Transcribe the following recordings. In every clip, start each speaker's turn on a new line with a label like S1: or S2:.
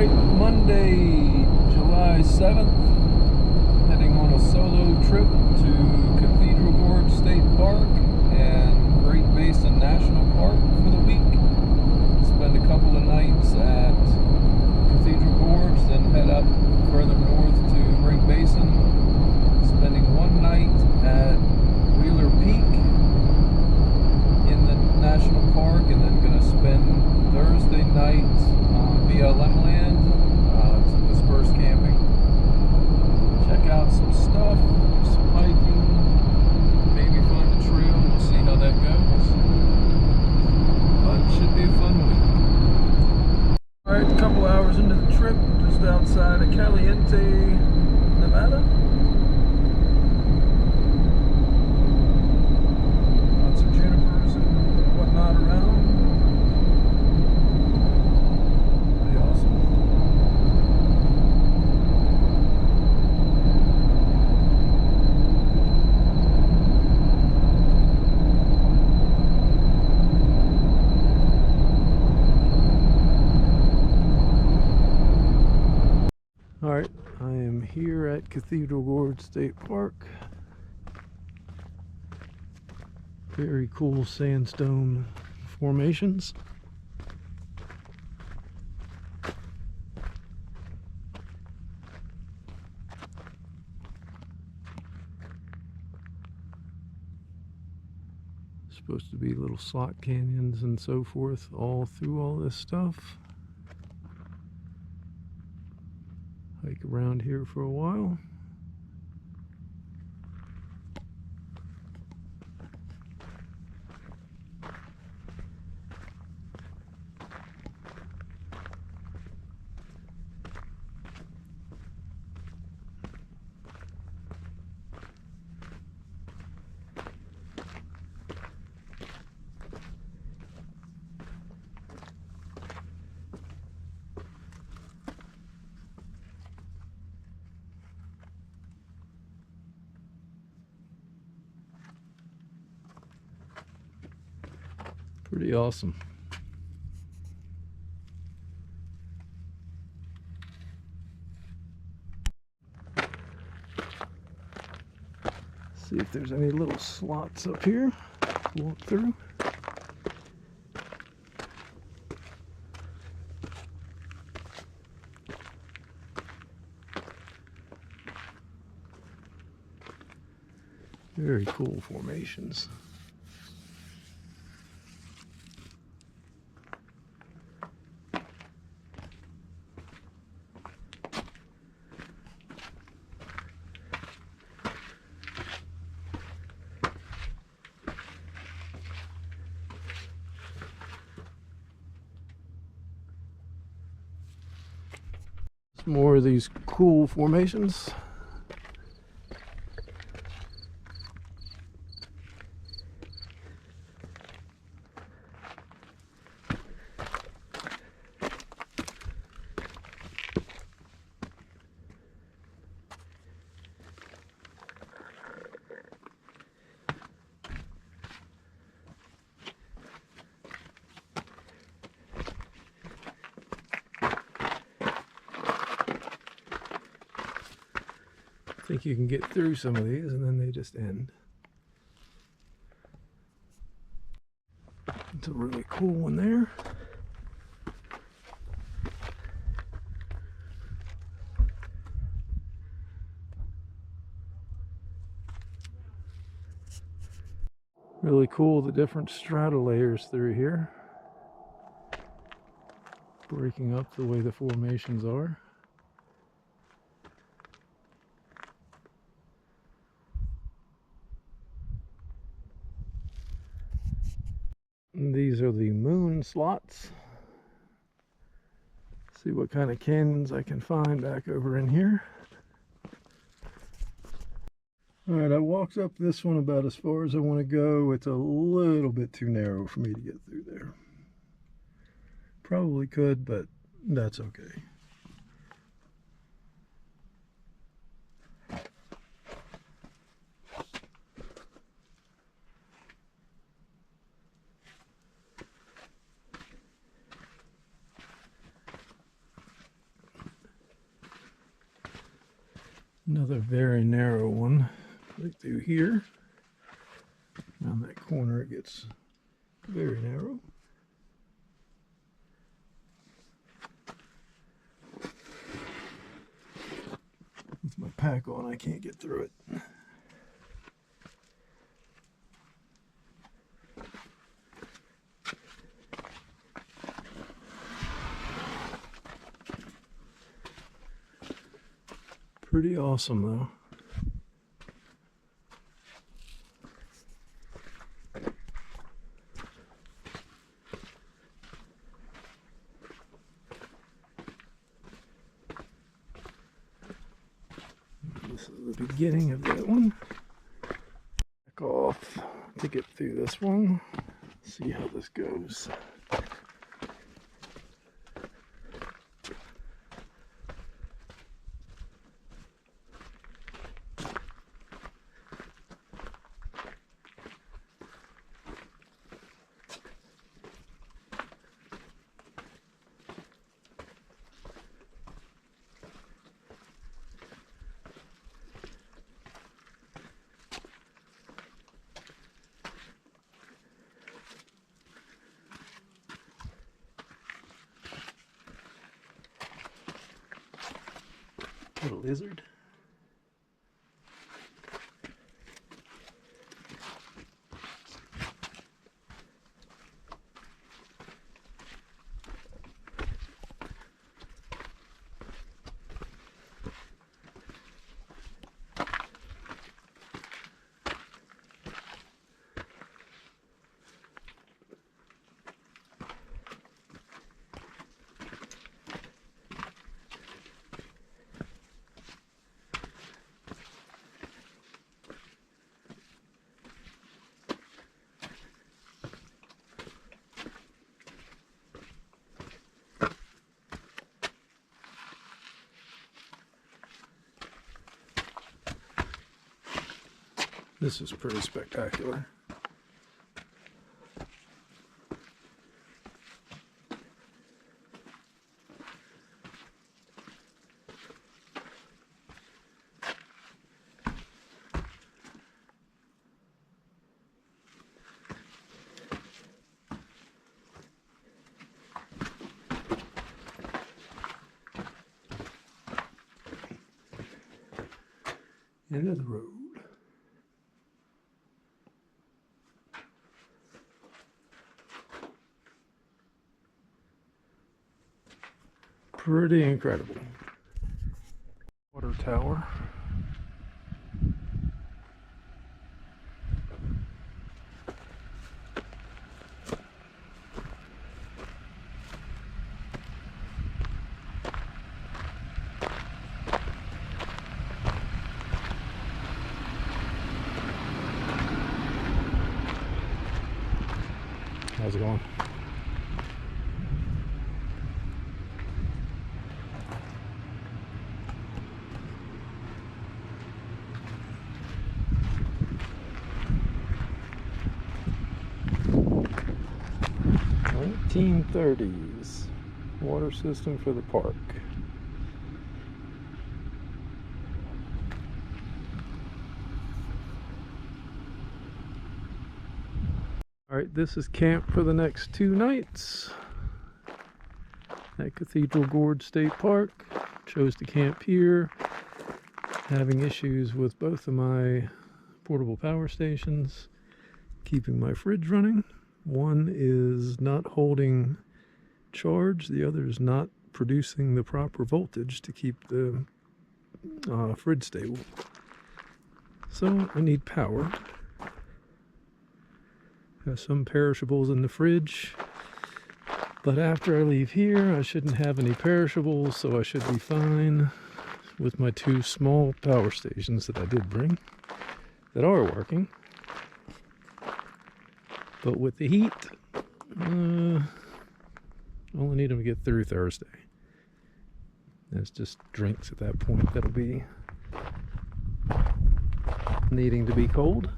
S1: Alright, Monday, July 7th, heading on a solo trip to Cathedral Gorge State Park and Great Basin National Park for the week. Spend a couple of nights at Cathedral Gorge, then head up further north to Great Basin, spending one night at Wheeler Peak in the National Park, and then going to spend Thursday night on BLM land, some dispersed camping. Check out some stuff, do some hiking, maybe find a trail. We'll see how that goes. But it should be a fun week. Alright, a couple hours into the trip, just outside of Caliente, Nevada. Lots of junipers and whatnot around. Pretty awesome. Alright, I am here at Cathedral Gorge State Park. Very cool sandstone formations. Supposed to be little slot canyons and so forth all through all this stuff. Hike around here for a while. Pretty awesome. See if there's any little slots up here. Walk through. Very cool formations. More of these cool formations. I think you can get through some of these and then they just end. It's a really cool one there. Really cool, the different strata layers through here, breaking up the way the formations are. And these are the moon slots. See what kind of canyons I can find back over in here. Alright, I walked up this one about as far as I want to go. It's a little bit too narrow for me to get through there. Probably could, but that's okay. Another very narrow one right through here. Around that corner it gets very narrow. With my pack on, I can't get through it. Pretty awesome though. This is the beginning of that one. Back off to get through this one. See how this goes. Little lizard. This is pretty spectacular. End of the road. Pretty incredible. Water tower. How's it going? '30s water system for the park. All right, this is camp for the next 2 nights at Cathedral Gorge State Park. Chose to camp here. Having issues with both of my portable power stations, keeping my fridge running. One is not holding charge, the other is not producing the proper voltage to keep the fridge stable. So I need power. Have some perishables in the fridge, but after I leave here I shouldn't have any perishables, so I should be fine with my 2 small power stations that I did bring that are working. But with the heat, I only need them to get through Thursday. It's just drinks at that point that'll be needing to be cold.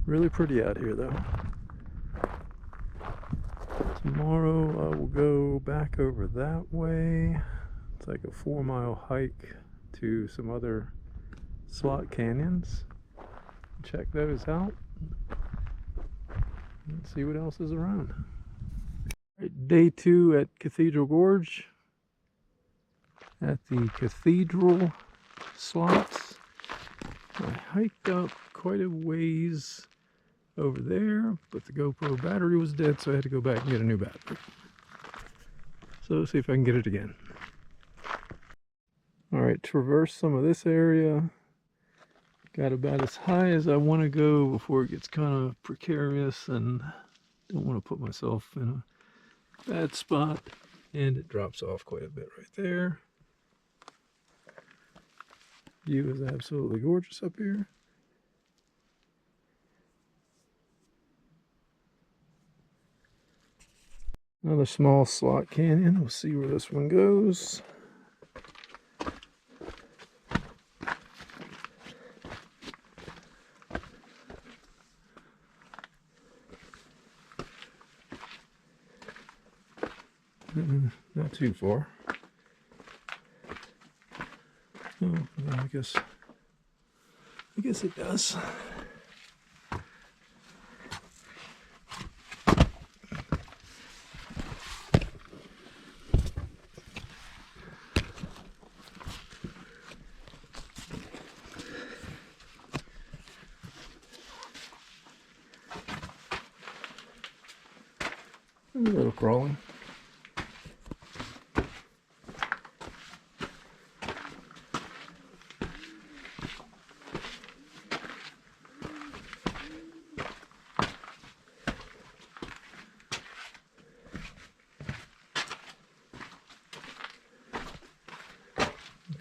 S1: Really pretty out here though. Some Tomorrow I will go back over that way. It's like a 4-mile hike to some other slot canyons. Check those out and see what else is around. Right, day 2 at Cathedral Gorge at the Cathedral slots. I hiked up quite a ways over there, but the GoPro battery was dead, so I had to go back and get a new battery. So let's see if I can get it again. Alright, traverse some of this area. Got about as high as I want to go before it gets kind of precarious, and don't want to put myself in a bad spot. And it drops off quite a bit right there. View is absolutely gorgeous up here. Another small slot canyon. We'll see where this one goes. Not too far. Oh, I guess it does. A little crawling.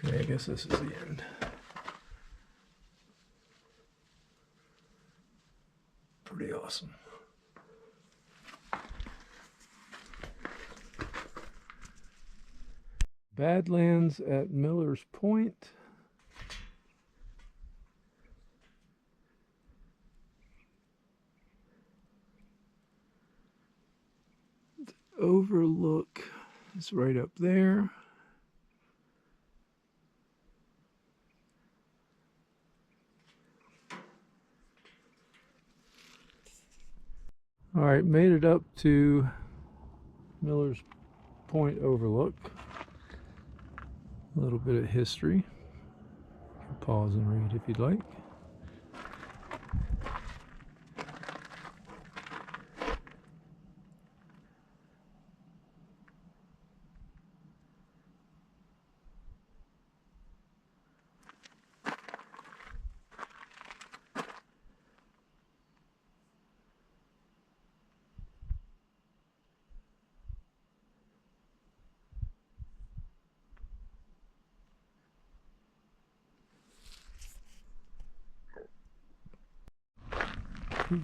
S1: Okay, I guess this is the end. Pretty awesome. Badlands at Miller's Point. The overlook is right up there. All right, made it up to Miller's Point overlook. A little bit of history. You can pause and read if you'd like.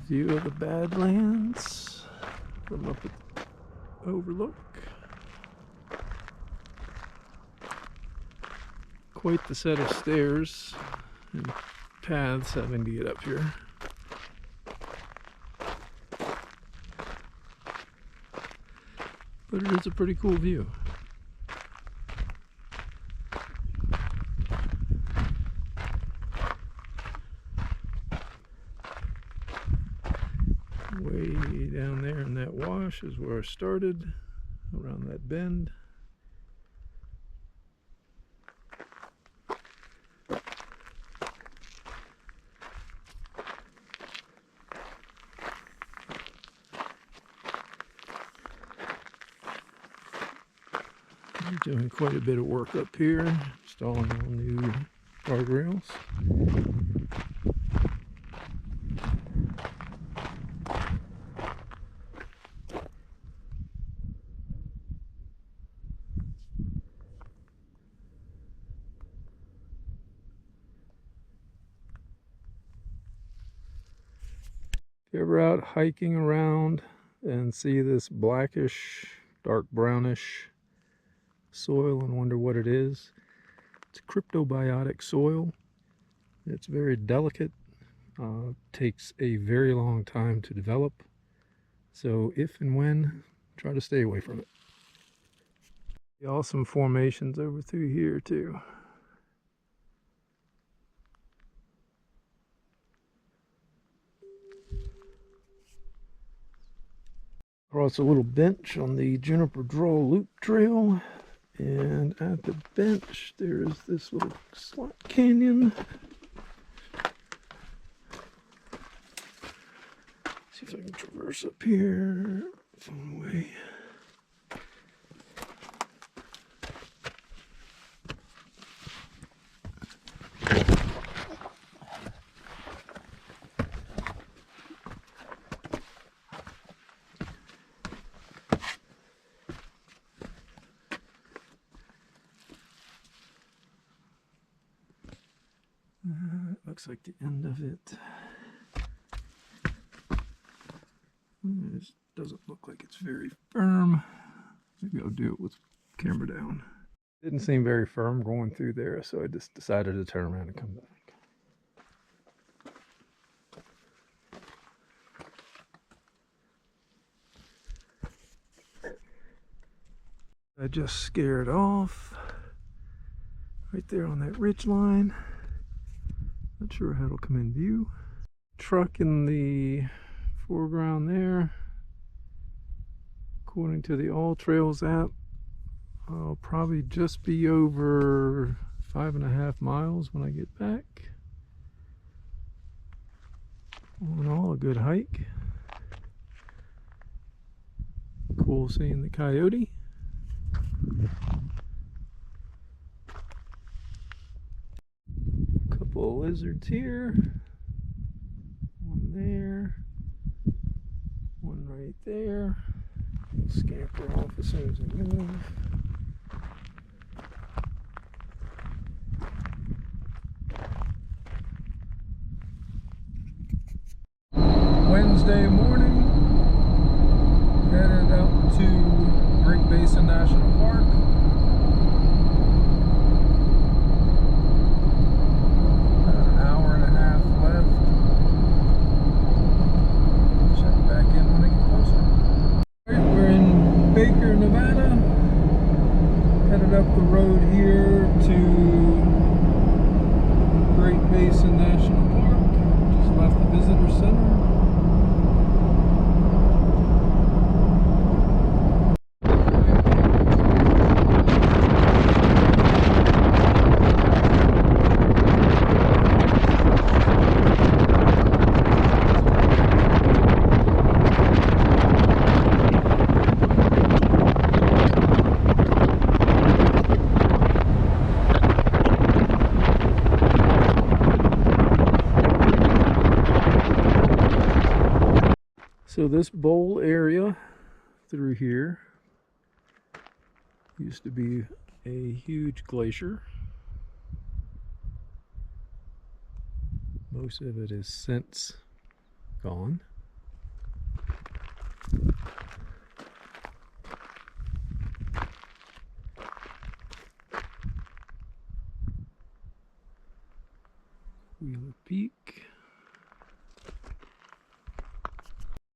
S1: View of the Badlands from up at the overlook. Quite the set of stairs and paths having to get up here. But it is a pretty cool view. Way down there in that wash is where I started, around that bend. I'm doing quite a bit of work up here, installing all new guardrails. If you're ever out hiking around and see this blackish, dark brownish soil and wonder what it is, it's cryptobiotic soil. It's very delicate, takes a very long time to develop. So if and when try to stay away from it. Awesome formations over through here too. Across a little bench on the Juniper Draw Loop Trail, and at the bench there's this little slot canyon. See if I can traverse up here. Some way. Looks like the end of it. It doesn't look like it's very firm. Maybe I'll do it with camera down. Didn't seem very firm going through there, so I just decided to turn around and come back. I just scared off right there on that ridge line. Not sure how it'll come in view. Truck in the foreground there. According to the All Trails app, I'll probably just be over 5.5 miles when I get back. All in all, a good hike. Cool seeing the coyote. Couple of lizards here. One there. One right there. Scamper off as soon as I move. Wednesday morning, headed out to Great Basin National Park. About an hour and a half left. Check back in when I get closer. Right, we're in Baker, Nevada. Headed up the road here to Great Basin National Park. Just left the visitor center. So this bowl area through here used to be a huge glacier. Most of it is since gone. Wheeler Peak.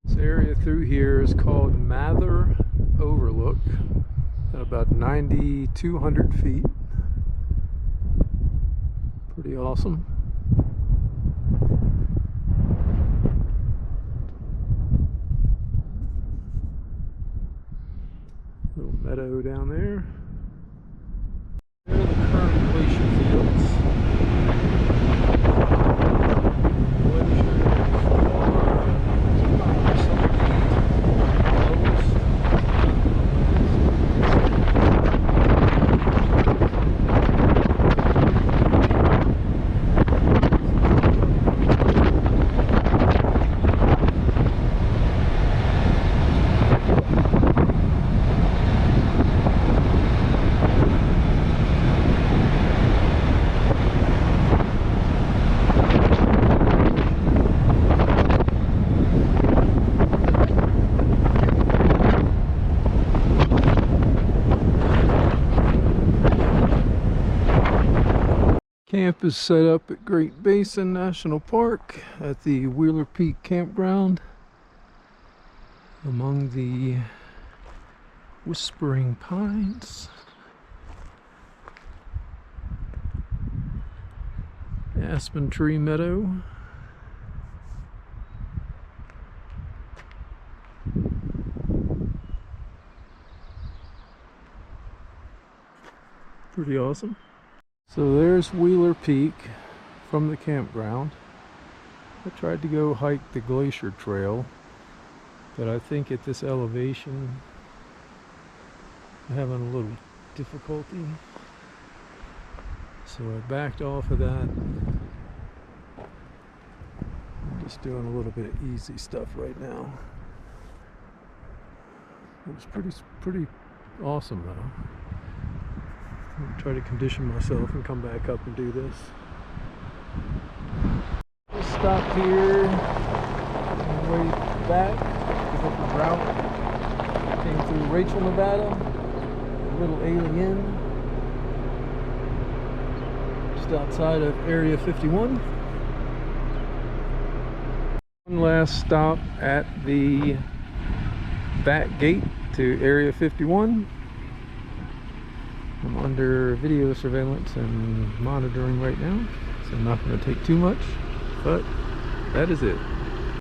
S1: This area through here is called Mather Overlook at about 9,200 feet. Pretty awesome. Little meadow down there. There are the current glacier fields. Camp is set up at Great Basin National Park at the Wheeler Peak Campground among the Whispering Pines. Aspen Tree Meadow. Pretty awesome. So there's Wheeler Peak from the campground. I tried to go hike the Glacier Trail, but I think at this elevation I'm having a little difficulty. So I backed off of that. I'm just doing a little bit of easy stuff right now. It was pretty awesome though. I'm gonna try to condition myself and come back up and do this. Just stopped here on the way back. Took up the route. Came through Rachel, Nevada. A little alien. Just outside of Area 51. One last stop at the back gate to Area 51. I'm under video surveillance and monitoring right now, so I'm not going to take too much, but that is it.